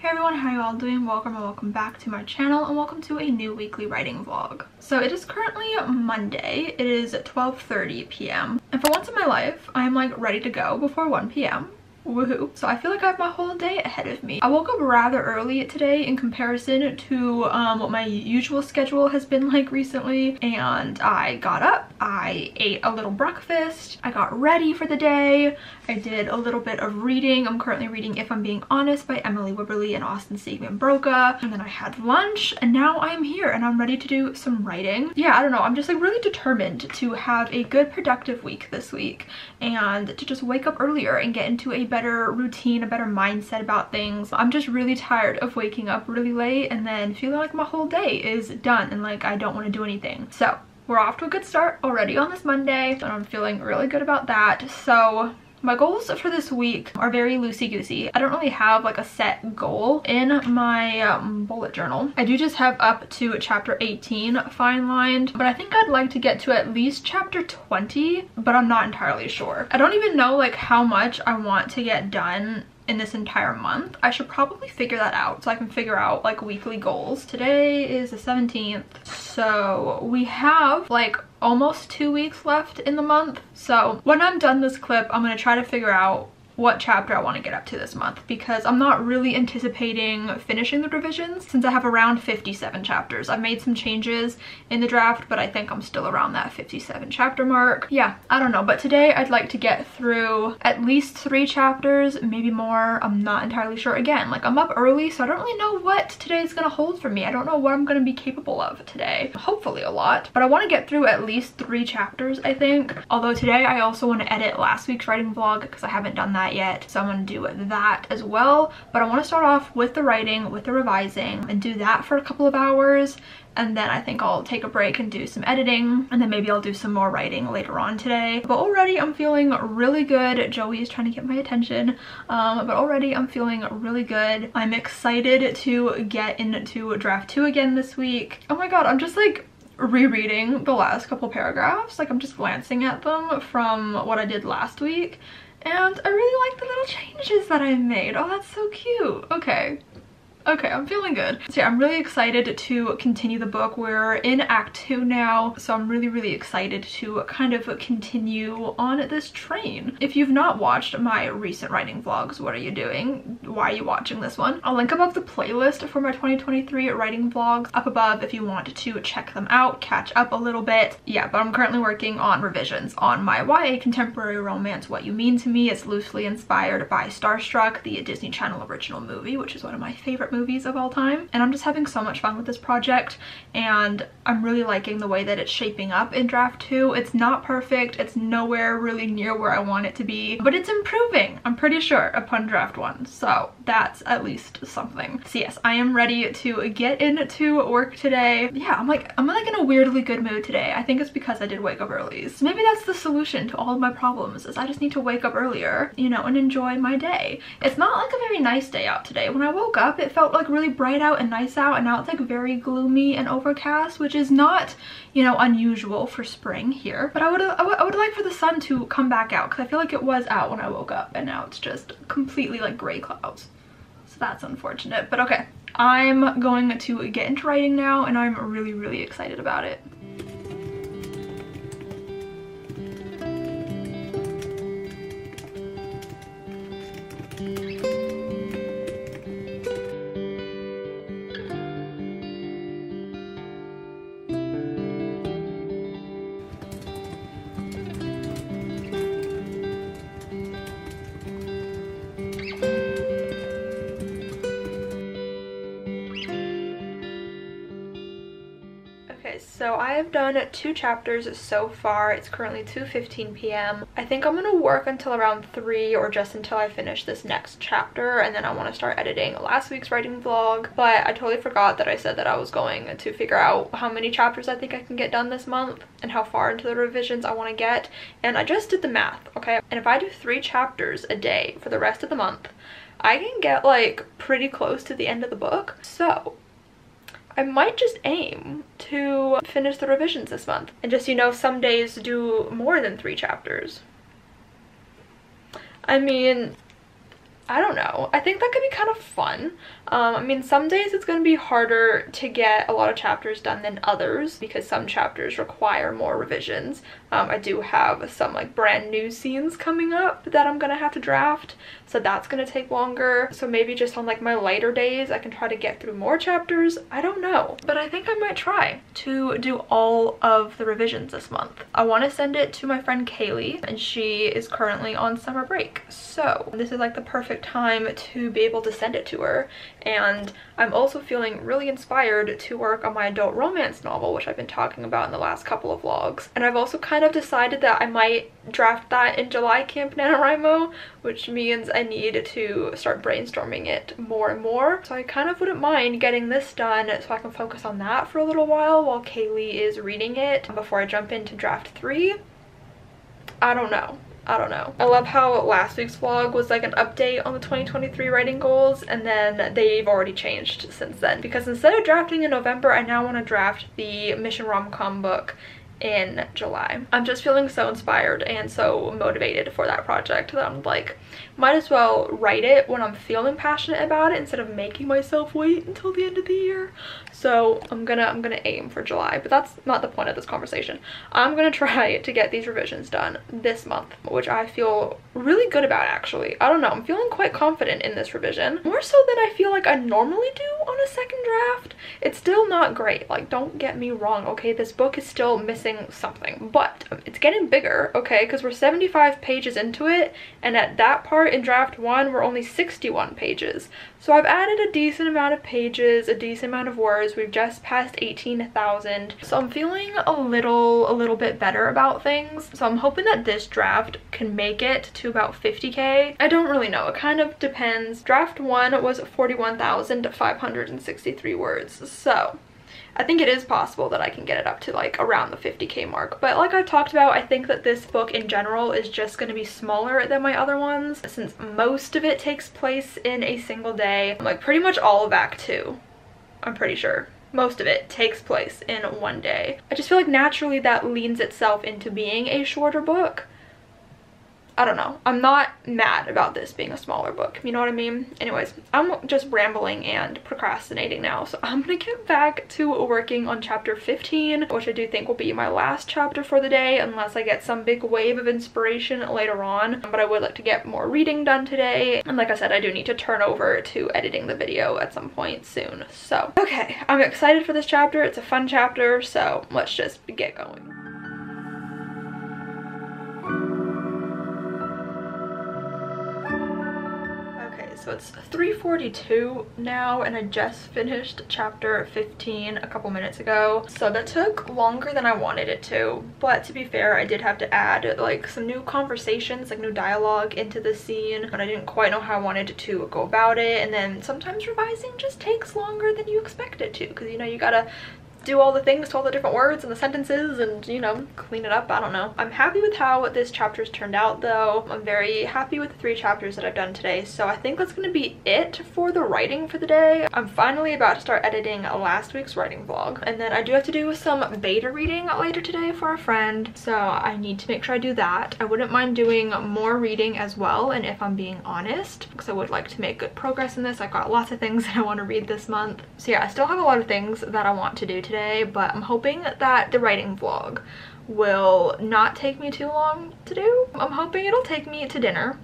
Hey everyone, how are you all doing? Welcome back to my channel and welcome to a new weekly writing vlog. So it is currently Monday. It is 12:30 p.m. and for once in my life, I'm like ready to go before 1 p.m. Woohoo. So I feel like I have my whole day ahead of me. I woke up rather early today in comparison to what my usual schedule has been like recently, and I got up, I ate a little breakfast, I got ready for the day, I did a little bit of reading. I'm currently reading If I'm Being Honest by Emily Wibberley and Austin Sigmund Broca, and then I had lunch, and now I'm here and I'm ready to do some writing. Yeah, I don't know, I'm just like really determined to have a good productive week this week and to just wake up earlier and get into a better routine, a better mindset about things. I'm just really tired of waking up really late and then feeling like my whole day is done and like I don't want to do anything. So we're off to a good start already on this Monday and I'm feeling really good about that. So my goals for this week are very loosey-goosey. I don't really have like a set goal in my bullet journal. I do just have up to chapter 18 fine lined, but I think I'd like to get to at least chapter 20, but I'm not entirely sure. I don't even know like how much I want to get done in this entire month. I should probably figure that out so I can figure out like weekly goals. Today is the 17th, so we have like almost 2 weeks left in the month. So when I'm done this clip, I'm gonna try to figure out what chapter I want to get up to this month, because I'm not really anticipating finishing the revisions since I have around 57 chapters. I've made some changes in the draft, but I think I'm still around that 57 chapter mark. Yeah, I don't know, but today I'd like to get through at least 3 chapters, maybe more. I'm not entirely sure. Again, like I'm up early, so I don't really know what today is gonna hold for me. I don't know what I'm gonna be capable of today. Hopefully a lot, but I want to get through at least 3 chapters, I think. Although today I also want to edit last week's writing vlog because I haven't done that yet, so I'm gonna do that as well. But I want to start off with the writing, with the revising, and do that for a couple of hours, and then I think I'll take a break and do some editing, and then maybe I'll do some more writing later on today. But already I'm feeling really good. Joey is trying to get my attention, but already I'm feeling really good. I'm excited to get into draft 2 again this week. Oh my god, I'm just like rereading the last couple paragraphs. Like I'm just glancing at them from what I did last week, and I really like the little changes that I made. Oh, that's so cute. Okay, I'm feeling good. So yeah, I'm really excited to continue the book. We're in Act 2 now, so I'm really excited to kind of continue on this train. If you've not watched my recent writing vlogs, what are you doing? Why are you watching this one? I'll link above the playlist for my 2023 writing vlogs up above if you want to check them out, catch up a little bit. Yeah, but I'm currently working on revisions on my YA contemporary romance, What You Mean to Me. It's loosely inspired by Starstruck, the Disney Channel original movie, which is one of my favorite movies of all time, and I'm just having so much fun with this project, and I'm really liking the way that it's shaping up in draft 2. It's not perfect, it's nowhere really near where I want it to be, but it's improving, I'm pretty sure, upon draft 1, so that's at least something. So yes, I am ready to get into work today. Yeah, I'm like in a weirdly good mood today. I think it's because I did wake up early. So maybe that's the solution to all of my problems, is I just need to wake up earlier, you know, and enjoy my day. It's not like a very nice day out today. When I woke up, it felt like really bright out and nice out, and now it's like very gloomy and overcast, which is not, you know, unusual for spring here. But I would like for the sun to come back out, because I feel like it was out when I woke up and now it's just completely like gray clouds. So that's unfortunate, but okay. I'm going to get into writing now and I'm really excited about it. So I have done 2 chapters so far. It's currently 2:15 p.m. I think I'm gonna work until around 3 or just until I finish this next chapter, and then I want to start editing last week's writing vlog. But I totally forgot that I said that I was going to figure out how many chapters I think I can get done this month and how far into the revisions I want to get, and I just did the math, okay? And if I do 3 chapters a day for the rest of the month, I can get like pretty close to the end of the book. So I might just aim to finish the revisions this month and just, you know, some days do more than 3 chapters. I mean, I don't know. I think that could be kind of fun. I mean, some days it's going to be harder to get a lot of chapters done than others because some chapters require more revisions. I do have some like brand new scenes coming up that I'm going to have to draft, so that's going to take longer. So maybe just on like my lighter days I can try to get through more chapters. I don't know, but I think I might try to do all of the revisions this month. I want to send it to my friend Kaylee, and she is currently on summer break, so this is like the perfect time to be able to send it to her. And I'm also feeling really inspired to work on my adult romance novel, which I've been talking about in the last couple of vlogs. And I've also kind of decided that I might draft that in July Camp NaNoWriMo, which means I need to start brainstorming it more and more. So I kind of wouldn't mind getting this done so I can focus on that for a little while Kaylee is reading it before I jump into draft 3. I don't know. I love how last week's vlog was like an update on the 2023 writing goals, and then they've already changed since then, because instead of drafting in November, I now want to draft the Mission Rom-Com book in July. I'm just feeling so inspired and so motivated for that project that I'm like, might as well write it when I'm feeling passionate about it instead of making myself wait until the end of the year. So I'm gonna aim for July, but that's not the point of this conversation. I'm gonna try to get these revisions done this month, which I feel really good about actually. I don't know, I'm feeling quite confident in this revision, more so than I feel like I normally do on a second draft. It's still not great, like don't get me wrong, okay, this book is still missing something, but it's getting bigger, okay, because we're 75 pages into it, and at that part in draft 1 we're only 61 pages. So I've added a decent amount of pages, a decent amount of words. We've just passed 18,000. So I'm feeling a little bit better about things. So I'm hoping that this draft can make it to about 50k. I don't really know. It kind of depends. Draft 1 was 41,563 words. So I think it is possible that I can get it up to like around the 50k mark. But like I've talked about, I think that this book in general is just going to be smaller than my other ones, since most of it takes place in a single day. Like pretty much all of Act 2, I'm pretty sure. Most of it takes place in one day. I just feel like naturally that leans itself into being a shorter book. I don't know. I'm not mad about this being a smaller book. You know what I mean? Anyways, I'm just rambling and procrastinating now. So I'm gonna get back to working on chapter 15, which I do think will be my last chapter for the day, unless I get some big wave of inspiration later on. But I would like to get more reading done today. And like I said, I do need to turn over to editing the video at some point soon. So, okay, I'm excited for this chapter. It's a fun chapter, so let's just get going. So it's 3:42 now, and I just finished chapter 15 a couple minutes ago. So that took longer than I wanted it to, but to be fair, I did have to add like some new conversations, like new dialogue into the scene, but I didn't quite know how I wanted to go about it. And then sometimes revising just takes longer than you expect it to, because you know, you gotta do all the things to all the different words and the sentences and, you know, clean it up. I don't know. I'm happy with how this chapter's turned out though. I'm very happy with the 3 chapters that I've done today. So I think that's gonna be it for the writing for the day. I'm finally about to start editing last week's writing vlog. And then I do have to do some beta reading later today for a friend. So I need to make sure I do that. I wouldn't mind doing more reading as well. And if I'm being honest, because I would like to make good progress in this. I've got lots of things that I want to read this month. So yeah, I still have a lot of things that I want to do today. But I'm hoping that the writing vlog will not take me too long to do. I'm hoping it'll take me to dinner,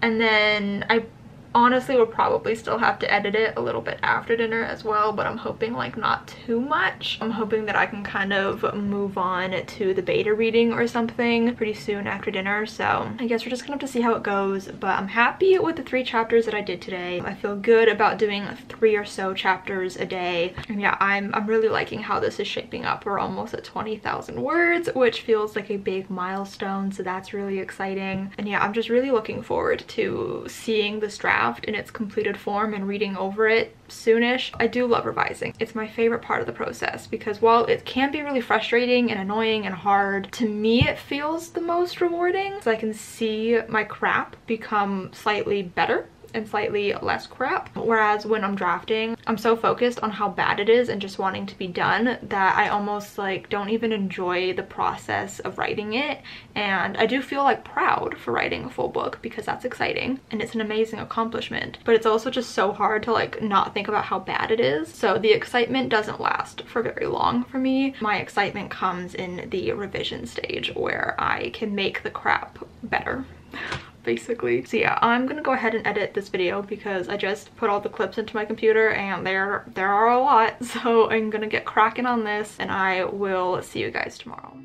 and then I honestly will probably still have to edit it a little bit after dinner as well, but I'm hoping like not too much. I'm hoping that I can kind of move on to the beta reading or something pretty soon after dinner. So I guess we're just gonna have to see how it goes, but I'm happy with the 3 chapters that I did today. I feel good about doing 3 or so chapters a day, and yeah, I'm really liking how this is shaping up. We're almost at 20,000 words, which feels like a big milestone, so that's really exciting. And yeah, I'm just really looking forward to seeing this draft in its completed form and reading over it soonish. I do love revising. It's my favorite part of the process, because while it can be really frustrating and annoying and hard, to me it feels the most rewarding. So I can see my crap become slightly better and slightly less crap. Whereas when I'm drafting, I'm so focused on how bad it is and just wanting to be done that I almost like don't even enjoy the process of writing it. And I do feel like proud for writing a full book because that's exciting and it's an amazing accomplishment, but it's also just so hard to like not think about how bad it is. So the excitement doesn't last for very long for me. My excitement comes in the revision stage where I can make the crap better. Basically. So yeah, I'm gonna go ahead and edit this video because I just put all the clips into my computer and there are a lot. So I'm gonna get cracking on this and I will see you guys tomorrow.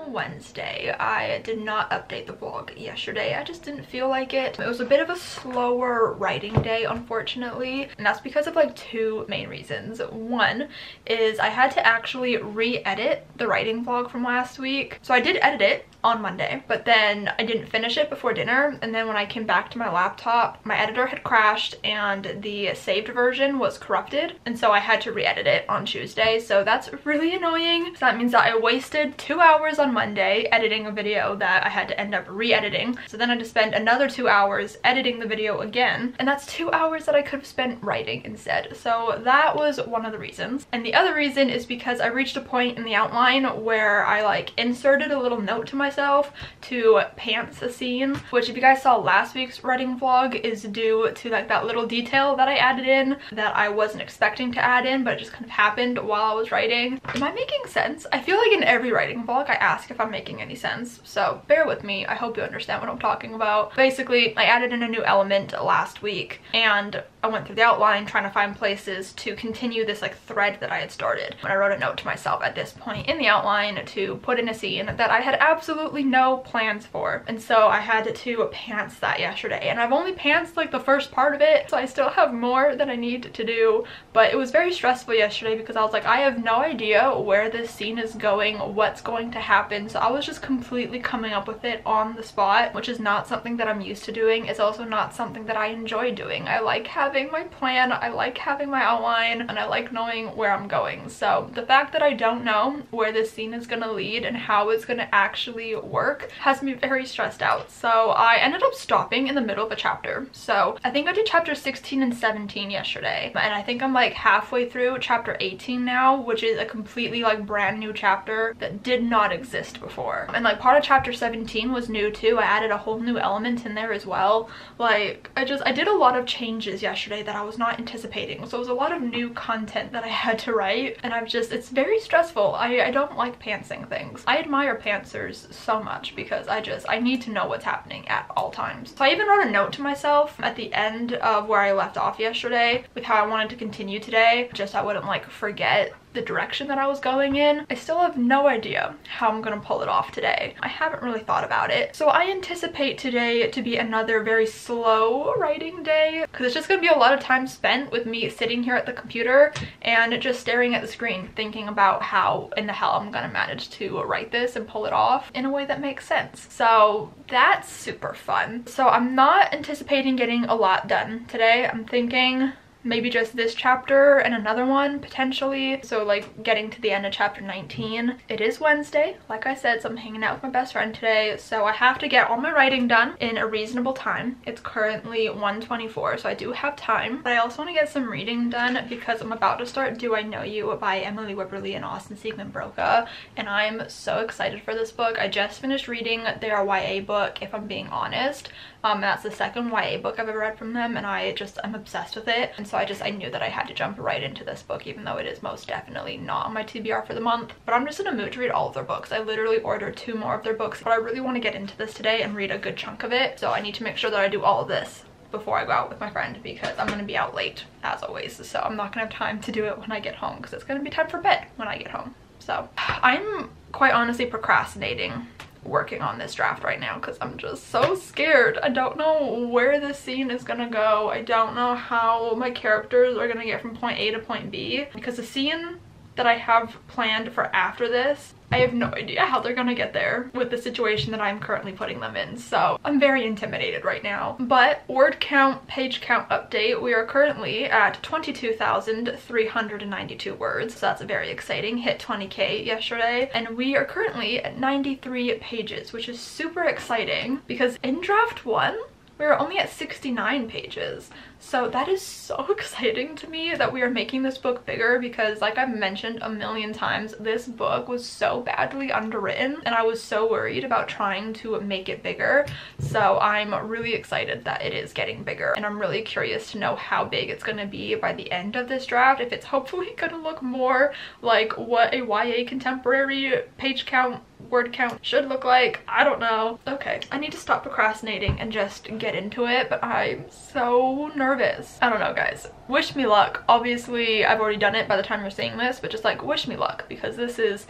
Wednesday. I did not update the vlog yesterday. I just didn't feel like it. It was a bit of a slower writing day, unfortunately, and that's because of like two main reasons. One is I had to actually re-edit the writing vlog from last week. So I did edit it on Monday, but then I didn't finish it before dinner, and then when I came back to my laptop, my editor had crashed and the saved version was corrupted, and so I had to re-edit it on Tuesday. So that's really annoying. So that means that I wasted 2 hours on Monday editing a video that I had to end up re-editing. So then I had to spend another 2 hours editing the video again, and that's 2 hours that I could have spent writing instead. So that was one of the reasons. And the other reason is because I reached a point in the outline where I like inserted a little note to myself to pants a scene, which if you guys saw last week's writing vlog is due to like that little detail that I added in that I wasn't expecting to add in, but it just kind of happened while I was writing. Am I making sense? I feel like in every writing vlog I ask if I'm making any sense, so bear with me. I hope you understand what I'm talking about. Basically, I added in a new element last week and I went through the outline trying to find places to continue this like thread that I had started. And I wrote a note to myself at this point in the outline to put in a scene that I had absolutely no plans for. And so I had to pants that yesterday, and I've only pantsed like the first part of it, so I still have more that I need to do. But it was very stressful yesterday because I was like, I have no idea where this scene is going, what's going to happen. So I was just completely coming up with it on the spot, which is not something that I'm used to doing. It's also not something that I enjoy doing. I like having my plan, I like having my outline, and I like knowing where I'm going. So the fact that I don't know where this scene is gonna lead and how it's gonna actually work has me very stressed out. So I ended up stopping in the middle of a chapter. So I think I did chapter 16 and 17 yesterday, and I think I'm like halfway through chapter 18 now, which is a completely like brand new chapter that did not exist before. And like part of chapter 17 was new too. I added a whole new element in there as well. Like I did a lot of changes yesterday that I was not anticipating. So it was a lot of new content that I had to write, and it's very stressful. I don't like pantsing things. I admire pantsers so much because I need to know what's happening at all times. So I even wrote a note to myself at the end of where I left off yesterday with how I wanted to continue today, just so I wouldn't like forget the direction that I was going in. I still have no idea how I'm gonna pull it off today. I haven't really thought about it. So I anticipate today to be another very slow writing day because it's just gonna be a lot of time spent with me sitting here at the computer and just staring at the screen thinking about how in the hell I'm gonna manage to write this and pull it off in a way that makes sense. So that's super fun. So I'm not anticipating getting a lot done today. I'm thinking maybe just this chapter and another one potentially. So like getting to the end of chapter 19. It is Wednesday, like I said, so I'm hanging out with my best friend today. So I have to get all my writing done in a reasonable time. It's currently 1:24, so I do have time. But I also want to get some reading done because I'm about to start Do I Know You by Emily Wibberley and Austin Siegmund Broca, and I'm so excited for this book. I just finished reading their YA book, If I'm Being Honest. That's the second YA book I've ever read from them, and I'm obsessed with it. And so I knew that I had to jump right into this book, even though it is most definitely not on my TBR for the month. But I'm just in a mood to read all of their books. I literally ordered 2 more of their books, but I really want to get into this today and read a good chunk of it. So I need to make sure that I do all of this before I go out with my friend because I'm going to be out late as always. So I'm not going to have time to do it when I get home because it's going to be time for bed when I get home. So I'm quite honestly procrastinating working on this draft right now because I'm just so scared. I don't know where this scene is gonna go. I don't know how my characters are gonna get from point A to point B because the scene that I have planned for after this, I have no idea how they're gonna get there with the situation that I'm currently putting them in. So I'm very intimidated right now. But word count, page count update, we are currently at 22,392 words. So that's very exciting. Hit 20K yesterday. And we are currently at 93 pages, which is super exciting because in draft 1, we were only at 69 pages. So that is so exciting to me that we are making this book bigger because, like I've mentioned a million times, this book was so badly underwritten and I was so worried about trying to make it bigger. So I'm really excited that it is getting bigger, and I'm really curious to know how big it's going to be by the end of this draft. If it's hopefully going to look more like what a YA contemporary page count, word count should look like. I don't know. Okay, I need to stop procrastinating and just get into it, but I'm so nervous. I don't know, guys. Wish me luck. Obviously, I've already done it by the time you're seeing this, but just like wish me luck because this is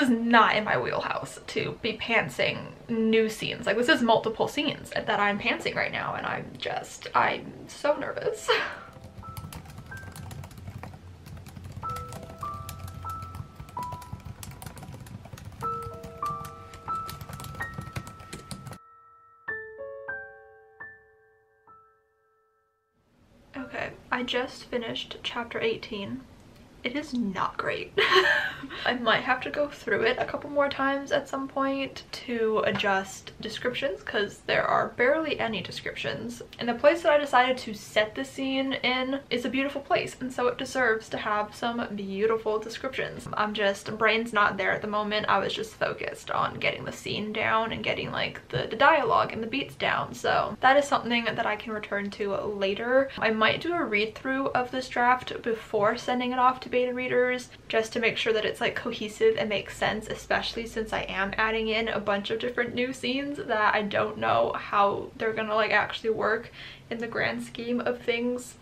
not in my wheelhouse to be pantsing new scenes. Like, this is multiple scenes that I'm pantsing right now, and I'm so nervous. Okay, I just finished chapter 18. It is not great. I might have to go through it a couple more times at some point to adjust descriptions because there are barely any descriptions. And the place that I decided to set the scene in is a beautiful place, and so it deserves to have some beautiful descriptions. Brain's not there at the moment. I was just focused on getting the scene down and getting like the dialogue and the beats down. So that is something that I can return to later. I might do a read through of this draft before sending it off to beta readers just to make sure that it's like cohesive and makes sense, especially since I am adding in a bunch of different new scenes that I don't know how they're gonna like actually work in the grand scheme of things.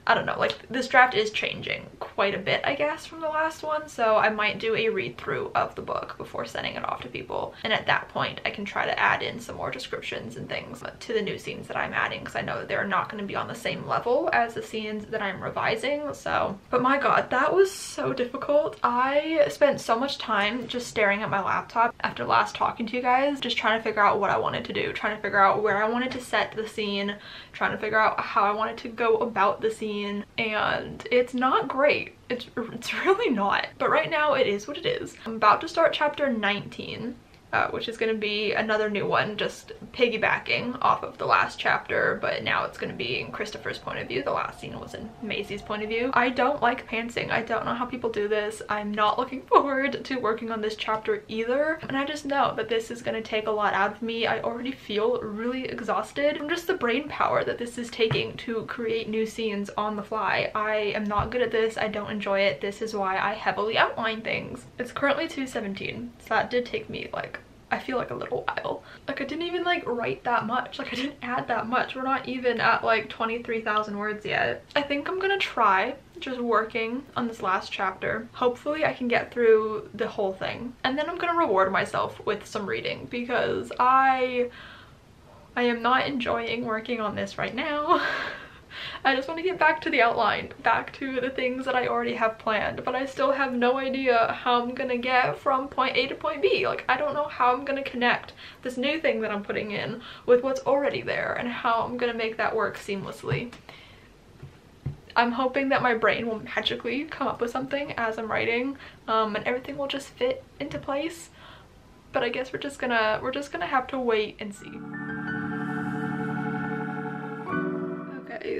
I don't know, like this draft is changing quite a bit, I guess, from the last one, so I might do a read through of the book before sending it off to people, and at that point I can try to add in some more descriptions and things to the new scenes that I'm adding, because I know that they're not going to be on the same level as the scenes that I'm revising. So, but my god, that was so difficult. I spent so much time just staring at my laptop after last talking to you guys, just trying to figure out what I wanted to do, trying to figure out where I wanted to set the scene, trying to figure out how I wanted to go about the scene, and it's not great. It's really not. But right now it is what it is. I'm about to start chapter 19. Which is going to be another new one, just piggybacking off of the last chapter, but now it's going to be in Christopher's point of view. The last scene was in Maisie's point of view. I don't like pantsing. I don't know how people do this. I'm not looking forward to working on this chapter either, and I just know that this is going to take a lot out of me. I already feel really exhausted from just the brain power that this is taking to create new scenes on the fly. I am not good at this. I don't enjoy it. This is why I heavily outline things. It's currently 2:17, so that did take me like, I feel like a little while. Like, I didn't even like write that much. Like, I didn't add that much. We're not even at like 23,000 words yet. I think I'm gonna try just working on this last chapter. Hopefully I can get through the whole thing, and then I'm gonna reward myself with some reading because I am not enjoying working on this right now. I just want to get back to the outline, back to the things that I already have planned, but I still have no idea how I'm gonna get from point A to point B. Like, I don't know how I'm gonna connect this new thing that I'm putting in with what's already there and how I'm gonna make that work seamlessly. I'm hoping that my brain will magically come up with something as I'm writing, and everything will just fit into place, but I guess we're just gonna have to wait and see.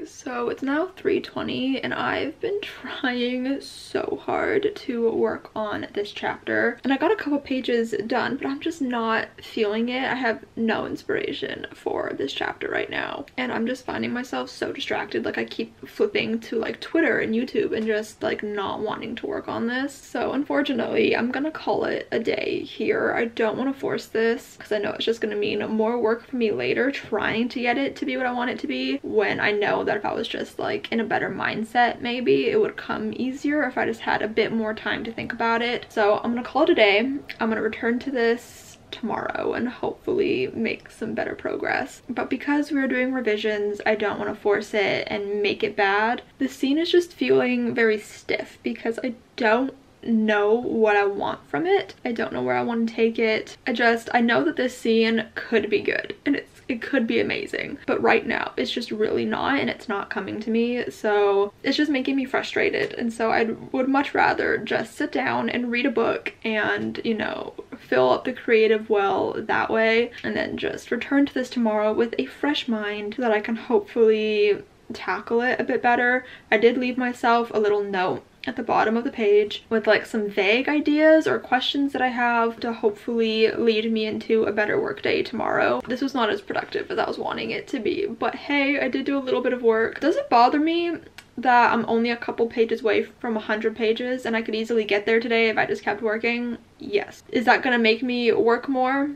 So it's now 3:20 and I've been trying so hard to work on this chapter, and I got a couple pages done, but I'm just not feeling it. I have no inspiration for this chapter right now, and I'm just finding myself so distracted. Like, I keep flipping to like Twitter and YouTube and just like not wanting to work on this. So unfortunately I'm gonna call it a day here. I don't want to force this because I know it's just gonna mean more work for me later trying to get it to be what I want it to be, when I know that if I was just like in a better mindset, maybe it would come easier if I just had a bit more time to think about it. So I'm gonna call it a day. I'm gonna return to this tomorrow and hopefully make some better progress. But because we're doing revisions, I don't want to force it and make it bad. The scene is just feeling very stiff because I don't know what I want from it. I don't know where I want to take it. I know that this scene could be good and it could be amazing, but right now it's just really not, and it's not coming to me, so it's just making me frustrated. And so I would much rather just sit down and read a book and, you know, fill up the creative well that way, and then just return to this tomorrow with a fresh mind so that I can hopefully tackle it a bit better. I did leave myself a little note at the bottom of the page with like some vague ideas or questions that I have to hopefully lead me into a better work day tomorrow. This was not as productive as I was wanting it to be, but hey, I did do a little bit of work. Does it bother me that I'm only a couple pages away from 100 pages and I could easily get there today if I just kept working? Yes. Is that gonna make me work more?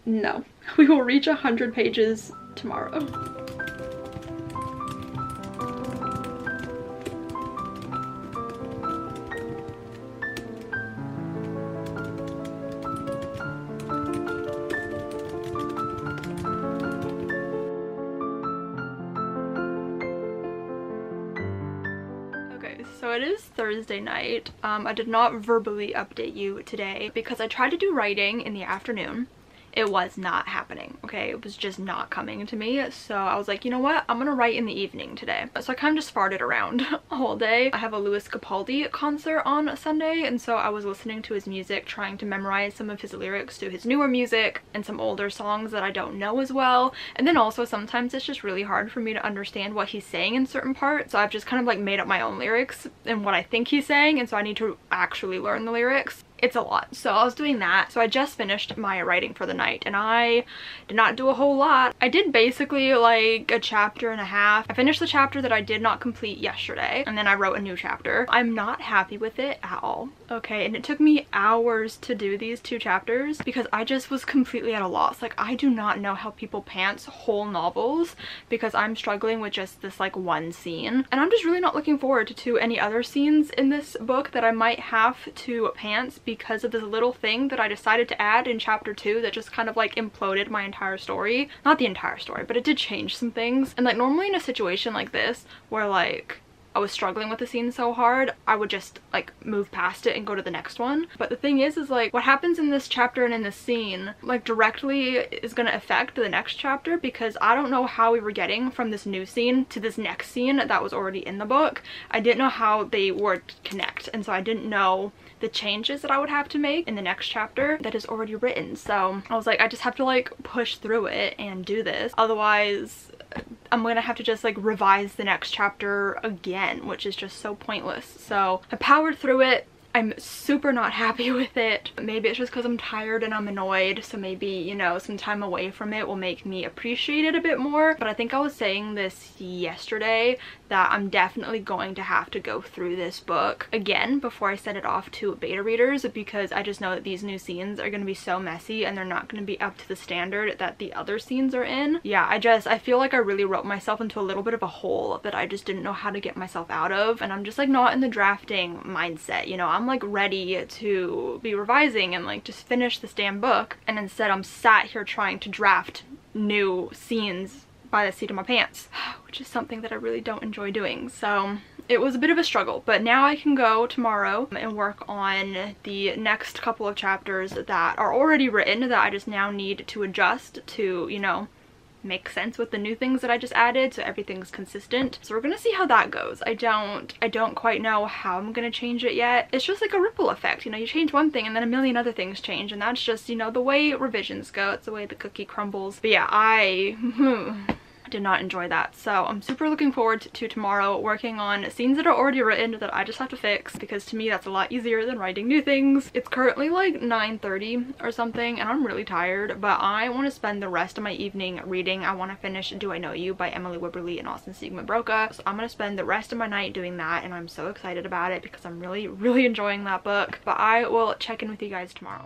No. We will reach 100 pages tomorrow. So it is Thursday night. I did not verbally update you today because I tried to do writing in the afternoon. It was not happening, okay? It was just not coming to me. So I was like, you know what? I'm gonna write in the evening today. So I kind of just farted around all day. I have a Louis Capaldi concert on Sunday, and so I was listening to his music, trying to memorize some of his lyrics to his newer music and some older songs that I don't know as well. And then also sometimes it's just really hard for me to understand what he's saying in certain parts. So I've just kind of like made up my own lyrics and what I think he's saying, and so I need to actually learn the lyrics. It's a lot. So I was doing that. So I just finished my writing for the night and I did not do a whole lot. I did basically like a chapter and a half. I finished the chapter that I did not complete yesterday and then I wrote a new chapter. I'm not happy with it at all. Okay, and it took me hours to do these 2 chapters because I just was completely at a loss. Like, I do not know how people pants whole novels because I'm struggling with just this like one scene, and I'm just really not looking forward to any other scenes in this book that I might have to pants because of this little thing that I decided to add in chapter 2 that just kind of like imploded my entire story. Not the entire story, but it did change some things. And like normally in a situation like this where like I was struggling with the scene so hard, I would just like move past it and go to the next one. But the thing is like what happens in this chapter and in this scene like directly is gonna affect the next chapter, because I don't know how we were getting from this new scene to this next scene that was already in the book. I didn't know how they would connect, and so I didn't know the changes that I would have to make in the next chapter that is already written. So I was like, I just have to like push through it and do this, otherwise I'm gonna have to just like revise the next chapter again, which is just so pointless. So I powered through it. I'm super not happy with it. Maybe it's just because I'm tired and I'm annoyed, so maybe, you know, some time away from it will make me appreciate it a bit more. But I think I was saying this yesterday that I'm definitely going to have to go through this book again before I send it off to beta readers, because I just know that these new scenes are going to be so messy and they're not going to be up to the standard that the other scenes are in. Yeah, I feel like I really wrote myself into a little bit of a hole that I just didn't know how to get myself out of, and I'm just like not in the drafting mindset, you know. I'm like ready to be revising and like just finish this damn book, and instead I'm sat here trying to draft new scenes by the seat of my pants, which is something that I really don't enjoy doing. So it was a bit of a struggle, but now I can go tomorrow and work on the next couple of chapters that are already written that I just now need to adjust to, you know, make sense with the new things that I just added, so everything's consistent. So we're gonna see how that goes. I don't quite know how I'm gonna change it yet. It's just like a ripple effect, you know, you change one thing and then a million other things change, and that's just, you know, the way revisions go. It's the way the cookie crumbles. But yeah, I did not enjoy that. So I'm super looking forward to tomorrow working on scenes that are already written that I just have to fix, because to me that's a lot easier than writing new things. It's currently like 9:30 or something and I'm really tired, but I want to spend the rest of my evening reading. I want to finish Do I Know You by Emily Wibberley and Austin Sigmund Broca. So I'm going to spend the rest of my night doing that, and I'm so excited about it because I'm really enjoying that book. But I will check in with you guys tomorrow.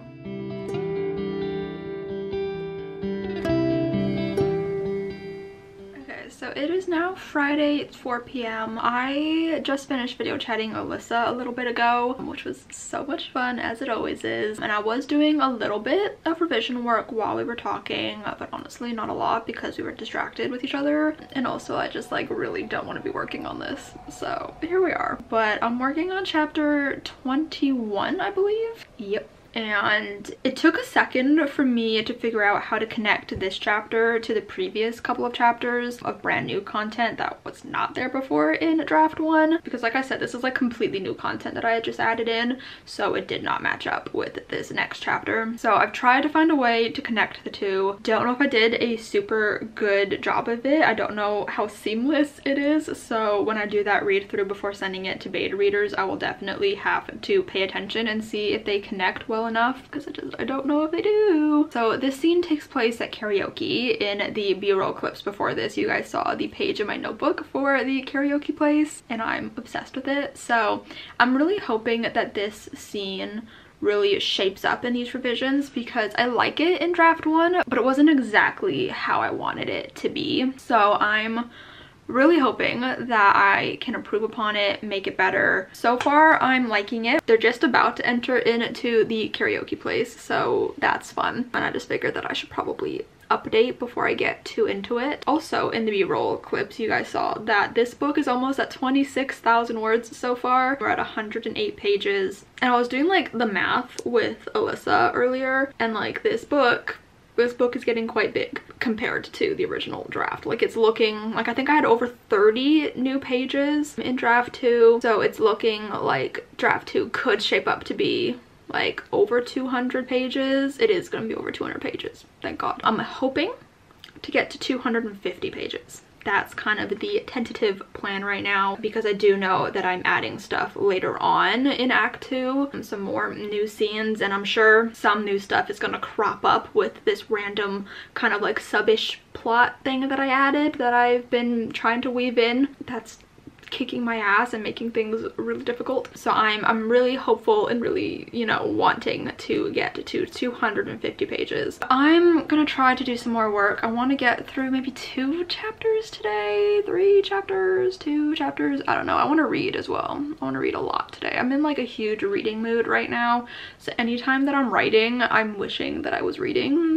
So it is now Friday, it's 4 p.m. I just finished video chatting Alyssa a little bit ago, which was so much fun, as it always is. And I was doing a little bit of revision work while we were talking, but honestly not a lot because we were distracted with each other. And also I just like really don't want to be working on this. So here we are. But I'm working on chapter 21, I believe. Yep. And it took a second for me to figure out how to connect this chapter to the previous couple of chapters of brand new content that was not there before in draft 1, because like I said, this is like completely new content that I had just added in, so it did not match up with this next chapter. So I've tried to find a way to connect the two. Don't know if I did a super good job of it. I don't know how seamless it is, so when I do that read through before sending it to beta readers, I will definitely have to pay attention and see if they connect well enough, because I don't know if they do. So this scene takes place at karaoke. In the B-roll clips before this, you guys saw the page in my notebook for the karaoke place, and I'm obsessed with it. So I'm really hoping that this scene really shapes up in these revisions, because I like it in draft 1, but it wasn't exactly how I wanted it to be. So I'm really hoping that I can improve upon it, make it better. So far I'm liking it. They're just about to enter into the karaoke place, so that's fun, and I just figured that I should probably update before I get too into it. Also in the B-roll clips, you guys saw that this book is almost at 26,000 words so far. We're at 108 pages, and I was doing like the math with Alyssa earlier, and like this book is getting quite big compared to the original draft. Like it's looking like, I think I had over 30 new pages in draft 2, so it's looking like draft 2 could shape up to be like over 200 pages. It is going to be over 200 pages, thank God. I'm hoping to get to 250 pages. That's kind of the tentative plan right now, because I do know that I'm adding stuff later on in Act 2, some more new scenes, and I'm sure some new stuff is gonna crop up with this random kind of like sub-ish plot thing that I added that I've been trying to weave in. That's kicking my ass and making things really difficult. So I'm really hopeful and really, you know, wanting to get to 250 pages. I'm gonna try to do some more work. I want to get through maybe 2 chapters today, 3 chapters, 2 chapters. I don't know. I want to read as well. I want to read a lot today. I'm in like a huge reading mood right now, so anytime that I'm writing, I'm wishing that I was reading.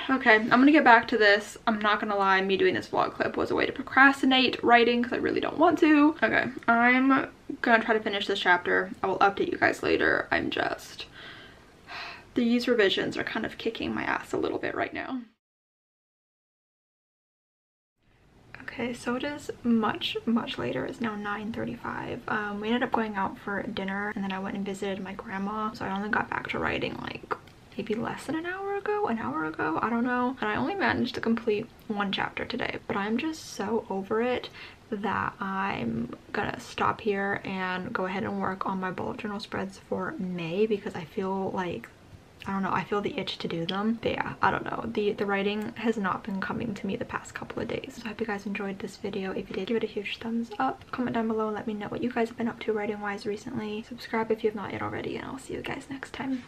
Okay, I'm gonna get back to this. I'm not gonna lie, me doing this vlog clip was a way to procrastinate writing because I really don't want to. Okay, I'm gonna try to finish this chapter. I will update you guys later. These revisions are kind of kicking my ass a little bit right now. Okay, so it is much later. It's now 9:35. We ended up going out for dinner, and then I went and visited my grandma, so I only got back to writing like maybe less than an hour ago, I don't know. And I only managed to complete 1 chapter today, but I'm just so over it that I'm gonna stop here and go ahead and work on my bullet journal spreads for May, because I feel like, I don't know, I feel the itch to do them. But yeah, I don't know, the writing has not been coming to me the past couple of days. So I hope you guys enjoyed this video. If you did, give it a huge thumbs up, comment down below and let me know what you guys have been up to writing wise recently. Subscribe if you have not yet already, and I'll see you guys next time.